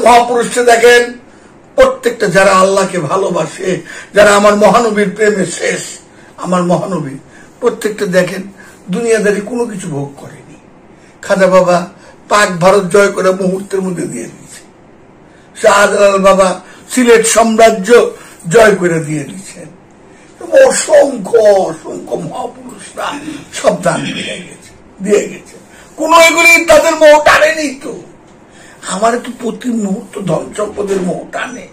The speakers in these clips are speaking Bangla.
মহাপুরুষকে দেখেন, প্রত্যেকটা যারা আল্লাহকে ভালোবাসে, যারা আমার মহানবীর প্রেমে শেষ, আমার মহানবী, প্রত্যেকটা দেখেন দুনিয়াদারি কোনো কিছু ভোগ করেনি। খাজা বাবা পাক ভারত জয় করে মুহূর্তের মধ্যে দিয়ে দিয়েছে। শাহজালাল বাবা সিলেট সাম্রাজ্য জয় করে দিয়ে দিচ্ছেন। অসংখ্য অসংখ্য মহাপুরুষরা সব দান দিয়ে গেছে। কোন এগুলি তাদের মোহ টানেনি। তো আমার একটু প্রতি মুহূর্ত ধন সম্পদের মোহ টানে।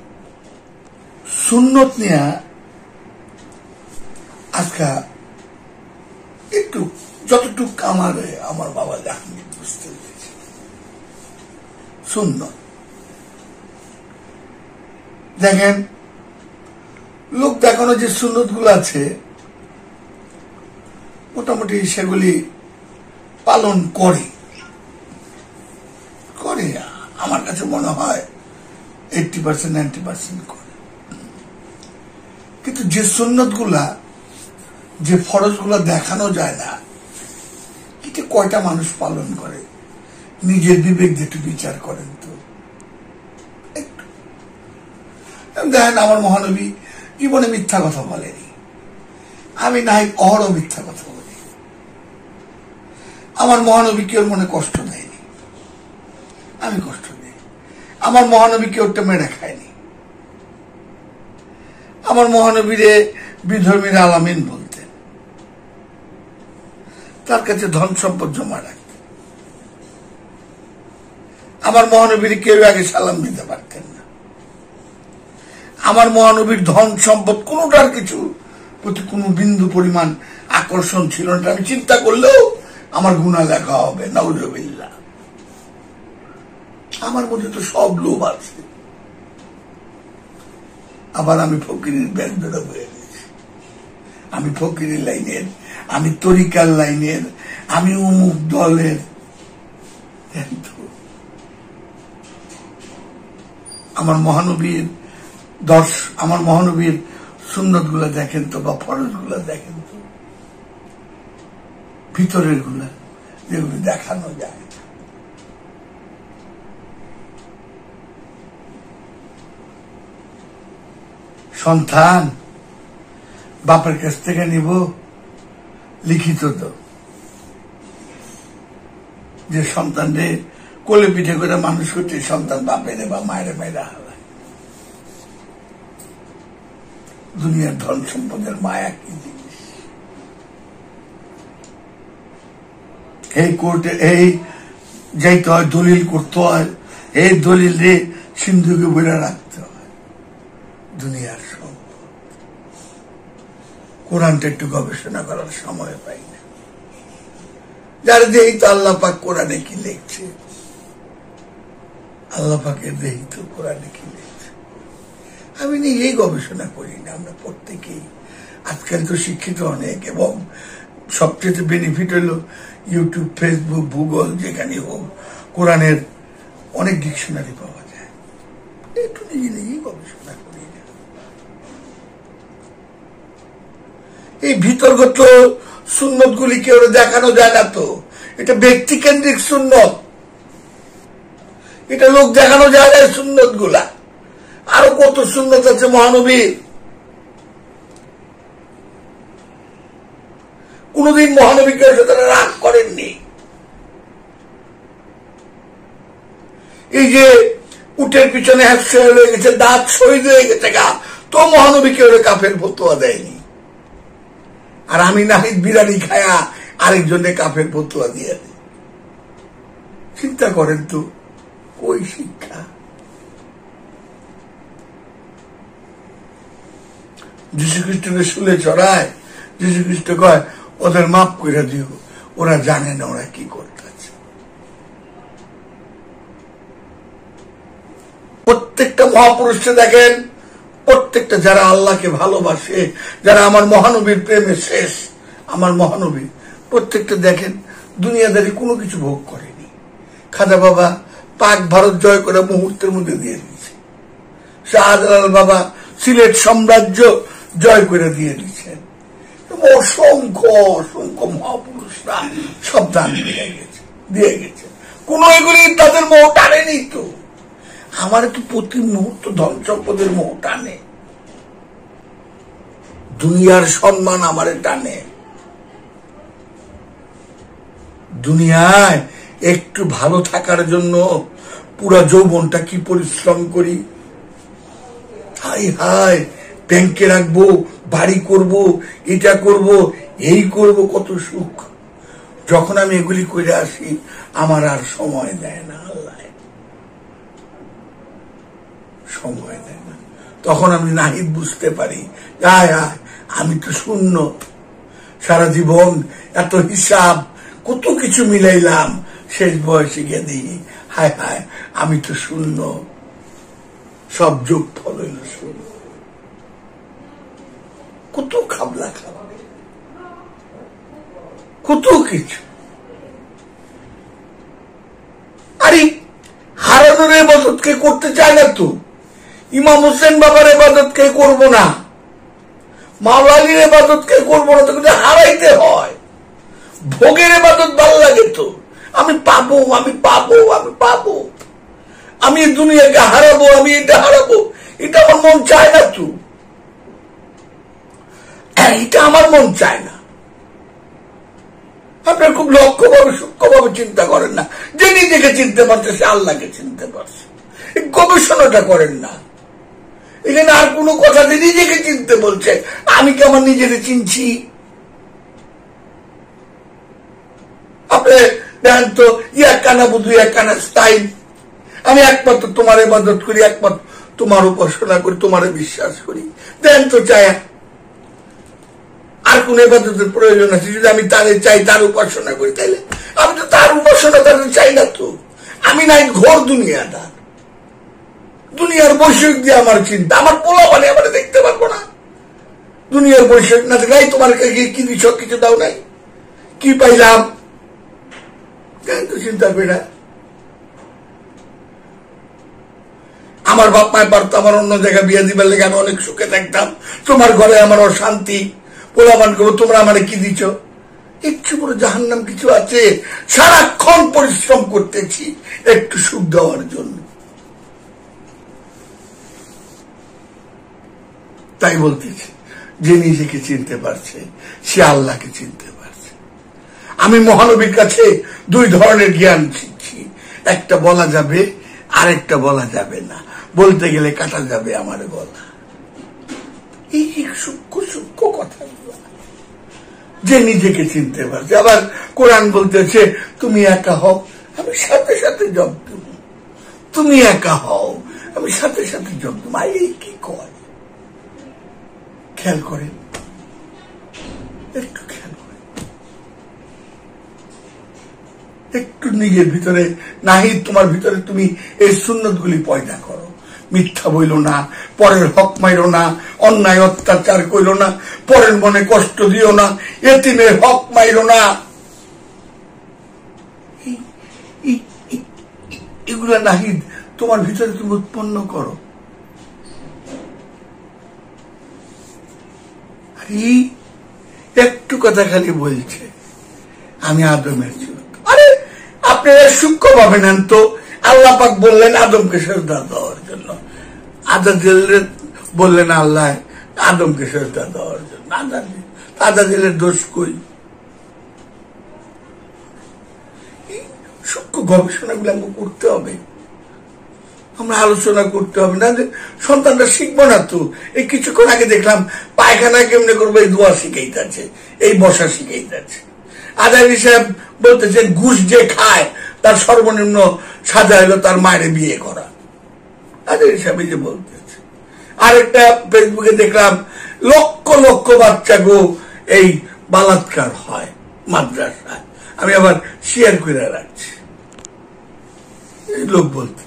সুন্নত নিয়ে আজকে একটু যতটুকু আমার বাবা জাহাঙ্গীর বুঝতে পেরেছে সুন্নত। দেখেন লোক দেখানো যে সুন্নত গুলো আছে মোটামুটি সেগুলি পালন করে আমার কাছে মনে হয় 80% 90% করে। কিন্তু যে সুন্নত গুলা, যে ফরজ গুলা দেখানো যায় না, এটা কয়টা মানুষ পালন করে? নিজের বিবেক যেটু বিচার করেন তো একটু দেখেন। আমার মহানবী জীবনে মিথ্যা কথা বলেনি। আমি নাই অহরহ মিথ্যা কথা বলি। আমার মহানবী কেউ মনে কষ্ট দেয়নি, আমি কষ্ট দিই। আমার মহানবী কেউ মেরে খায়নি। আমার মহানবীরে বিধর্মীর আলামিন বলতেন, তার কাছে ধন সম্পদ জমা রাখতেন। আমার মহানবীর কেউ আগে সালাম দিতে পারতেন না। আমার মহানবীর ধন সম্পদ কোনটার কিছু প্রতি কোনো বিন্দু পরিমাণ আকর্ষণ ছিল না। আমি চিন্তা করলেও আমার গুনাহ লেখা হবে, নাউজুবিল্লাহ। আমার মধ্যে তো সব লোভ আছে। আবার আমি ফকিরের ব্যাংকটা বয়ে গেছি। আমি ফকিরের লাইনের, আমি তরিকার লাইনের, আমি অমুক দলের। আমার মহানবীর সুন্নত গুলা দেখেন তো, বা ফরজ গুলা দেখেন তো, ভিতরের গুলা যেগুলো দেখানো যায়। সন্তান বাপের কাছ থেকে নিব লিখিত তো, যে সন্তানরে কোলে পিঠে করে মানুষ করছে, সন্তান বাপেরে বা মায়ের মেয়েরা হারায়। দুনিয়ার ধন সম্পদের মায়া কি জিনিস! এই কোর্টে এই যাইতে হয়, দলিল করতে হয়, এই দলিল রে সিন্ধুকে বলে রাখতে হয়। দুনিয়ার সম্পদ। কোরআনটা একটু গবেষণা করার সময় পাই না। যার দেই তো আল্লাহ পাক কোরআনে কি লিখছে, আল্লাহ পাকের দেই তো কোরআনে কি লিখছে। আমি নিজেই গবেষণা করি না। আমরা প্রত্যেকেই আজকাল তো শিক্ষিত অনেক, এবং সবচেয়ে বেনিফিট হলো ইউটিউব, ফেসবুক, গুগল, যেখানে হোক কোরআনের অনেক ডিকশনারি পাওয়া যায়। একটু নিজেই গবেষণা করি না। এই ভিতরগত সুন্নত গুলি কেউ দেখানো যায় না তো। এটা ব্যক্তি কেন্দ্রিক সুন্নত, এটা লোক দেখানো যায় না। সুন্নত গুলা আরো কত সুন্নত আছে মহানবী। কোনদিন মহানবী কেউ সাথে রাগ করেননি। এই যে উটের পিছনে হ্যাপসে হয়ে গেছে, দাঁত শহীদ হয়ে গেছে গা, তো মহানবী কেউ কাফের ফতোয়া দেয়নি। আর আমি নাহিদ বিরিয়ানি খায়া আরেকজনে কাফের ফতোয়া দিয়ে দিই। চিন্তা করেন তো, ওই শিক্ষা। যীশু খ্রিস্টকে শুলে চড়ায়, যীশু খ্রিস্ট কয় ওদের মাফ করে দিও, ওরা জানে না ওরা কি করতেছে। প্রত্যেকটা মহাপুরুষকে দেখেন, প্রত্যেকটা যারা আল্লাহকে ভালোবাসে, যারা আমার মহানবীর প্রেমে শেষ, আমার মহানবী, প্রত্যেকটা দেখেন দুনিয়াদারি কোনো কিছু ভোগ করেনি। খাজা বাবা পাক ভারত জয় করে মুহূর্তের মধ্যে দিয়ে দিয়েছে। শাহজালাল বাবা সিলেট সাম্রাজ্য জয় করে দিয়ে দিচ্ছেন। অসংখ্য অসংখ্য মহাপুরুষরা সব দান দিয়ে গেছে। কোন এগুলি তাদের মোহ টানেনি। তো আমার তো প্রতি মুহূর্ত ধন সম্পদের মোহ টানে, দুনিয়ার সম্মান আমারে টানে। দুনিয়ায় একটু ভালো থাকার জন্য পুরা যৌবনটা কি পরিশ্রম করি। হাই হাই, ব্যাংকে রাখবো, বাড়ি করব, এটা করব, এই করব, কত সুখ। যখন আমি এগুলি করে আসি আমার আর সময় দেয় না আল্লাহ, সময় দেয় না। তখন আমি নাহিদ বুঝতে পারি, আমি তো শূন্য। সারা জীবন এত হিসাব, কত কিছু মিলাইলাম, শেষ বয়সে গিয়ে দিই হায় হায় আমি তো শূন্য, সব যোগ ফল হইল শূন্য। কত খাবলা খাওয়া, কত কিছু। আরে হারানোর ইবাদত কে করতে চায় না? তো ইমাম হোসেন বাবার ইবাদত কে করবো না, মাওলালির ইবাদত কে করবো না? তো কিন্তু হারাইতে হয়। ভোগের ইবাদত ভালো লাগে তো, আমি পাবো, আমি পাবো, আমি পাবো, আমি দুনিয়াকে হারাবো, আমি এটা হারাবো, এটা আমার মন চায় না। তো এটা আমার মন চায় না। আপনার খুব লক্ষ্যভাবে সূক্ষ্মভাবে চিন্তা করেন না। যে নিজেকে চিনতে পারছে সে আল্লাহকে চিনতে পারছে। গবেষণাটা করেন না। এখানে আর কোনো কথা নেই, নিজেকে চিনতে বলছে। আমি কি আমার নিজেকে চিনছি? আপনি দেখেন তো, ইয়াকানা বুধু ইয়াকানা স্টাইল, আমি একমাত্র তোমার ইবাদত করি, একমাত্র তোমার উপাসনা করি, তোমার বিশ্বাস করি। দেন তো চায় আর কোন ইবাদতের প্রয়োজন আছে? যদি আমি তারে চাই, তার উপাসনা করি, তাইলে আমি তো তার উপাসনা তাদের চাই না। তো আমি নাই ঘোর দুনিয়াটা, দুনিয়ার বৈষয়িক দিয়ে আমার চিন্তা, আমার পোলা মানে আমার দেখতে পারবো না। দুনিয়ার বৈষয়িক না দেখে তোমার কি দিচ্ছ, কিছু দাও নাই, কি পাইলাম, তো চিন্তা করি না। আমার বাপ মায় পারতো আমার অন্য জায়গায় বিয়ে দিবার লেগে, আমি অনেক সুখে থাকতাম। তোমার ঘরে আমার অশান্তি, পোলাপান করবো, তোমরা আমার কি দিচ্ছ? একটু বড় জাহান্নাম কিছু আছে? সারাক্ষণ পরিশ্রম করতেছি একটু সুখ দেওয়ার জন্য। তাই বলতেছি, যে নিজেকে চিনতে পারছে সে আল্লাহকে চিনতে পারছে। আমি মহানবীর কাছে দুই ধরনের জ্ঞান শিখছি, একটা বলা যাবে, আরেকটা বলা যাবে না। বলতে গেলে কাটা যাবে আমার গলা। এই সূক্ষ্ম সূক্ষ্ম কথা, যে নিজেকে চিনতে পারছে। আবার কোরআন বলতেছে তুমি একা হও, আমি সাথে সাথে জব দেব। তুমি একা হও, আমি সাথে সাথে জব দেব। এই কি কয়? খেয়াল করেন, একটু খেয়াল করেন, একটু নিজের ভিতরে নাহি তোমার ভিতরে তুমি এই সুন্নত গুলি পয়দা করো। মিথ্যা বইল না, পরের হক মাইরো না, অন্যায় অত্যাচার কইল না, পরের মনে কষ্ট দিও না, এতিমের হক মাইরো না। এগুলা নাহি তোমার ভিতরে তুমি উৎপন্ন করো। একটু কথা খালি বলছে আমি আদমের যুগ। আরে আপনারা সূক্ষ্ম পাবেন তো, আল্লাহ পাক বললেন আদমকে সেজদা দেওয়ার জন্য, আজাজিলের বললেন আল্লাহ আদমকে সেজদা দেওয়ার জন্য। আজাজিলের দোষ কই? সূক্ষ্ম গবেষণাগুলো আমাকে করতে হবে, আমরা আলোচনা করতে হবে, না যে সন্তানরা শিখবো না। তো এই কিছুক্ষণ আগে দেখলাম পায়খানা কেমনে করবো এই দোয়া শিখাইতেছে, এই বসা শিখাইতেছে। আজারি সাহেব বলতেছেন ঘুষ যে খায় তার সর্বনিম্ন সাজা হলো তার মায়ের বিয়ে করা। আজারি সাহেব এই যে বলতেছে। আরেকটা ফেসবুকে দেখলাম লক্ষ লক্ষ বাচ্চা গো এই বালাৎকার হয় মাদ্রাসায়। আমি আবার শেয়ার করে রাখছি, এই লোক বলতে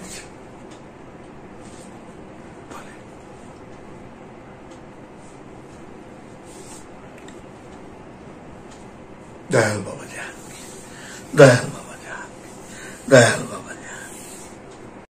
দয়াল বাবা জাহাঙ্গীর, দয়াল বাবা জাহাঙ্গীর, দয়াল